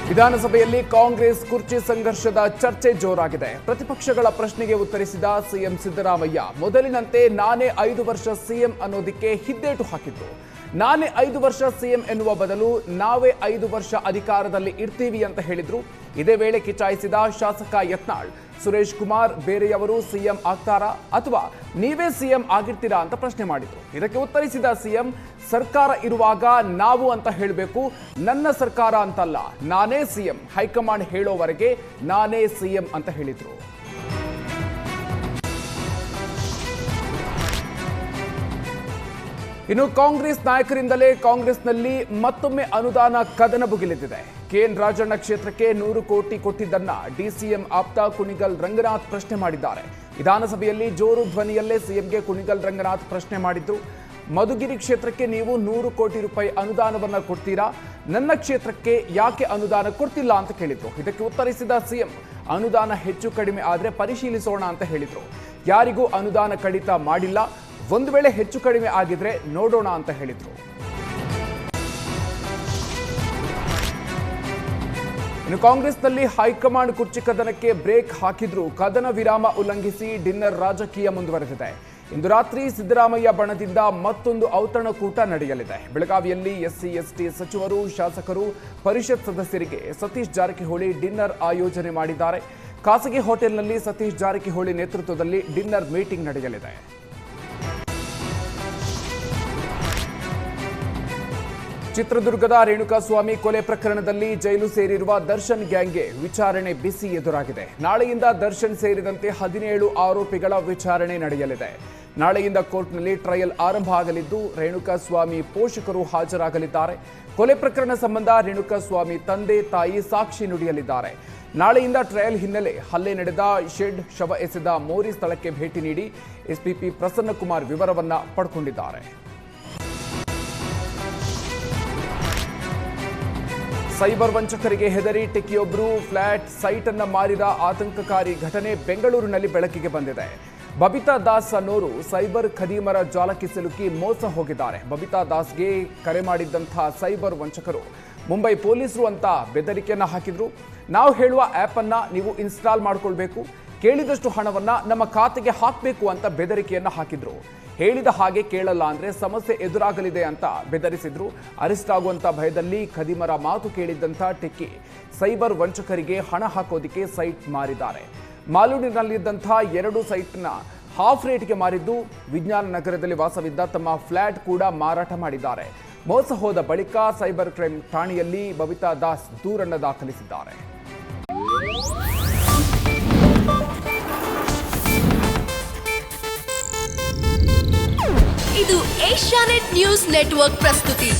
ವಿಧಾನಸಭೆಯಲ್ಲಿ ಕಾಂಗ್ರೆಸ್ ಕುರ್ಚಿ ಸಂಘರ್ಷದ ಚರ್ಚೆ ಜೋರಾಗಿದೆ. ಪ್ರತಿಪಕ್ಷಗಳ ಪ್ರಶ್ನೆಗೆ ಉತ್ತರಿಸಿದ ಸಿಎಂ ಸಿದ್ದರಾಮಯ್ಯ ಮೊದಲಿನಂತೆ ನಾನೇ 5 ವರ್ಷ ಸಿಎಂ ಅನ್ನೋದಕ್ಕೆ ಹಿದ್ದೇಟು ಹಾಕಿದ್ರು. ನಾನೇ 5 ವರ್ಷ ಸಿಎಂ ಎನ್ನುವ ಬದಲು ನಾವೇ 5 ವರ್ಷ ಅಧಿಕಾರದಲ್ಲಿ ಇರ್ತೀವಿ ಅಂತ ಹೇಳಿದ್ರು. ಇದೇ ವೇಳೆ ಕಿಚಾಯಿಸಿದ ಶಾಸಕ ಯತ್ನಾಳ್, ಸುರೇಶ್ ಕುಮಾರ್ ಬೇರೆಯವರು ಸಿಎಂ ಆಗ್ತಾರಾ ಅಥವಾ ನೀವೇ ಸಿಎಂ ಆಗಿರ್ತೀರಾ ಅಂತ ಪ್ರಶ್ನೆ ಮಾಡಿದ್ರು. ಇದಕ್ಕೆ ಉತ್ತರಿಸಿದ ಸಿಎಂ, ಸರ್ಕಾರ ಇರುವಾಗ ನಾವು ಅಂತ ಹೇಳಬೇಕು, ನನ್ನ ಸರ್ಕಾರ ಅಂತಲ್ಲ, ನಾನೇ ಸಿಎಂ, ಹೈಕಮಾಂಡ್ ಹೇಳೋವರೆಗೆ ನಾನೇ ಸಿಎಂ ಅಂತ ಹೇಳಿದ್ರು. ಇನ್ನು ಕಾಂಗ್ರೆಸ್ ನಾಯಕರಿಂದಲೇ ಕಾಂಗ್ರೆಸ್ನಲ್ಲಿ ಮತ್ತೊಮ್ಮೆ ಅನುದಾನ ಕದನ ಭುಗಿಲೆದ್ದಿದೆ. ಕೆಎನ್ ರಾಜಣ್ಣ ಕ್ಷೇತ್ರಕ್ಕೆ 100 ಕೋಟಿ ಕೊಟ್ಟಿದ್ದನ್ನ ಡಿಸಿಎಂ ಆಪ್ತ ಕುಣಿಗಲ್ ರಂಗನಾಥ್ ಪ್ರಶ್ನೆ ಮಾಡಿದ್ದಾರೆ. ವಿಧಾನಸಭೆಯಲ್ಲಿ ಜೋರು ಧ್ವನಿಯಲ್ಲೇ ಸಿಎಂಗೆ ಕುಣಿಗಲ್ ರಂಗನಾಥ್ ಪ್ರಶ್ನೆ ಮಾಡಿದ್ರು. ಮಧುಗಿರಿ ಕ್ಷೇತ್ರಕ್ಕೆ ನೀವು 100 ಕೋಟಿ ರೂಪಾಯಿ ಅನುದಾನವನ್ನ ಕೊಡ್ತೀರಾ, ನನ್ನ ಕ್ಷೇತ್ರಕ್ಕೆ ಯಾಕೆ ಅನುದಾನ ಕೊಡ್ತಿಲ್ಲ ಅಂತ ಕೇಳಿದ್ರು. ಇದಕ್ಕೆ ಉತ್ತರಿಸಿದ ಸಿಎಂ, ಅನುದಾನ ಹೆಚ್ಚು ಕಡಿಮೆ ಆದ್ರೆ ಪರಿಶೀಲಿಸೋಣ ಅಂತ ಹೇಳಿದ್ರು. ಯಾರಿಗೂ ಅನುದಾನ ಕಡಿತ ಮಾಡಿಲ್ಲ, ಒಂದು ವೇಳೆ ಹೆಚ್ಚು ಕಡಿಮೆ ಆಗಿದ್ರೆ ನೋಡೋಣ ಅಂತ ಹೇಳಿದ್ರು. ಇನ್ನು ಕಾಂಗ್ರೆಸ್ನಲ್ಲಿ ಹೈಕಮಾಂಡ್ ಕುರ್ಚಿ ಕದನಕ್ಕೆ ಬ್ರೇಕ್ ಹಾಕಿದ್ರು. ಕದನ ವಿರಾಮ ಉಲ್ಲಂಘಿಸಿ ಡಿನ್ನರ್ ರಾಜಕೀಯ ಮುಂದುವರೆದಿದೆ. ಇಂದು ರಾತ್ರಿ ಸಿದ್ದರಾಮಯ್ಯ ಬಣದಿಂದ ಮತ್ತೊಂದು ಔತಣಕೂಟ ನಡೆಯಲಿದೆ. ಬೆಳಗಾವಿಯಲ್ಲಿ ಎಸ್ಸಿ ಎಸ್ಟಿ ಸಚಿವರು, ಶಾಸಕರು, ಪರಿಷತ್ ಸದಸ್ಯರಿಗೆ ಸತೀಶ್ ಜಾರಕಿಹೊಳಿ ಡಿನ್ನರ್ ಆಯೋಜನೆ ಮಾಡಿದ್ದಾರೆ. ಖಾಸಗಿ ಹೋಟೆಲ್ನಲ್ಲಿ ಸತೀಶ್ ಜಾರಕಿಹೊಳಿ ನೇತೃತ್ವದಲ್ಲಿ ಡಿನ್ನರ್ ಮೀಟಿಂಗ್ ನಡೆಯಲಿದೆ. ಚಿತ್ರದುರ್ಗದ ರೇಣುಕಾಸ್ವಾಮಿ ಕೊಲೆ ಪ್ರಕರಣದಲ್ಲಿ ಜೈಲು ಸೇರಿರುವ ದರ್ಶನ್ ಗ್ಯಾಂಗ್ಗೆ ವಿಚಾರಣೆ ಬಿಸಿ ಎದುರಾಗಿದೆ. ನಾಳೆಯಿಂದ ದರ್ಶನ್ ಸೇರಿದಂತೆ 17 ಆರೋಪಿಗಳ ವಿಚಾರಣೆ ನಡೆಯಲಿದೆ. ನಾಳೆಯಿಂದ ಕೋರ್ಟ್ನಲ್ಲಿ ಟ್ರಯಲ್ ಆರಂಭ ಆಗಲಿದ್ದು ರೇಣುಕಾಸ್ವಾಮಿ ಪೋಷಕರು ಹಾಜರಾಗಲಿದ್ದಾರೆ. ಕೊಲೆ ಪ್ರಕರಣ ಸಂಬಂಧ ರೇಣುಕಾಸ್ವಾಮಿ ತಂದೆ, ತಾಯಿ ಸಾಕ್ಷಿ ನುಡಿಯಲಿದ್ದಾರೆ. ನಾಳೆಯಿಂದ ಟ್ರಯಲ್ ಹಿನ್ನೆಲೆ ಹಲ್ಲೆ ನಡೆದ ಶೆಡ್, ಶವ ಎಸೆದ ಮೋರಿ ಸ್ಥಳಕ್ಕೆ ಭೇಟಿ ನೀಡಿ ಎಸ್ಪಿಪಿ ಪ್ರಸನ್ನಕುಮಾರ್ ವಿವರವನ್ನ ಪಡ್ಕೊಂಡಿದ್ದಾರೆ. ಸೈಬರ್ ವಂಚಕರಿಗೆ ಹೆದರಿ ಟೆಕಿಯೊಬ್ಬರು ಫ್ಲಾಟ್ ಸೈಟ್ ಅನ್ನು ಮಾರಿದ ಆತಂಕಕಾರಿ ಘಟನೆ ಬೆಂಗಳೂರಿನಲ್ಲಿ ಬೆಳಕಿಗೆ ಬಂದಿದೆ. ಬಬಿತಾ ದಾಸ್ ಅನ್ನೋರು ಸೈಬರ್ ಖದೀಮರ ಜಾಲಕ್ಕೆ ಸಿಲುಕಿ ಮೋಸ ಹೋಗಿದ್ದಾರೆ. ಬಬಿತಾ ದಾಸ್ಗೆ ಕರೆ ಮಾಡಿದ್ದಂತಹ ಸೈಬರ್ ವಂಚಕರು ಮುಂಬೈ ಪೊಲೀಸರು ಅಂತ ಬೆದರಿಕೆಯನ್ನ ಹಾಕಿದ್ರು. ನಾವು ಹೇಳುವ ಆ್ಯಪ್ ಅನ್ನ ನೀವು ಇನ್ಸ್ಟಾಲ್ ಮಾಡ್ಕೊಳ್ಬೇಕು, ಕೇಳಿದಷ್ಟು ಹಣವನ್ನ ನಮ್ಮ ಖಾತೆಗೆ ಹಾಕಬೇಕು ಅಂತ ಬೆದರಿಕೆಯನ್ನ ಹಾಕಿದ್ರು. ಹೇಳಿದ ಹಾಗೆ ಕೇಳಲ್ಲ ಅಂದ್ರೆ ಸಮಸ್ಯೆ ಎದುರಾಗಲಿದೆ ಅಂತ ಬೆದರಿಸಿದ್ರು. ಅರೆಸ್ಟ್ ಆಗುವಂತ ಭಯದಲ್ಲಿ ಖದೀಮರ ಮಾತು ಕೇಳಿದ್ದಂಥ ಟೆಕ್ಕಿ ಸೈಬರ್ ವಂಚಕರಿಗೆ ಹಣ ಹಾಕೋದಿಕ್ಕೆ ಸೈಟ್ ಮಾರಿದ್ದಾರೆ. ಮಾಲೂರಿನಲ್ಲಿದ್ದಂಥ 2 ಸೈಟ್ನ ಹಾಫ್ ರೇಟ್ಗೆ ಮಾರಿದ್ದು, ವಿಜ್ಞಾನ ನಗರದಲ್ಲಿ ವಾಸವಿದ್ದ ತಮ್ಮ ಫ್ಲಾಟ್ ಕೂಡ ಮಾರಾಟ ಮಾಡಿದ್ದಾರೆ. ಮೋಸ ಹೋದ ಬಳಿಕ ಸೈಬರ್ ಕ್ರೈಮ್ ಠಾಣೆಯಲ್ಲಿ ಬಬಿತಾ ದಾಸ್ ದೂರನ್ನು ದಾಖಲಿಸಿದ್ದಾರೆ. ಇದು ಏಷ್ಯಾನೆಟ್ ನ್ಯೂಸ್ ನೆಟ್ವರ್ಕ್ ಪ್ರಸ್ತುತಿ.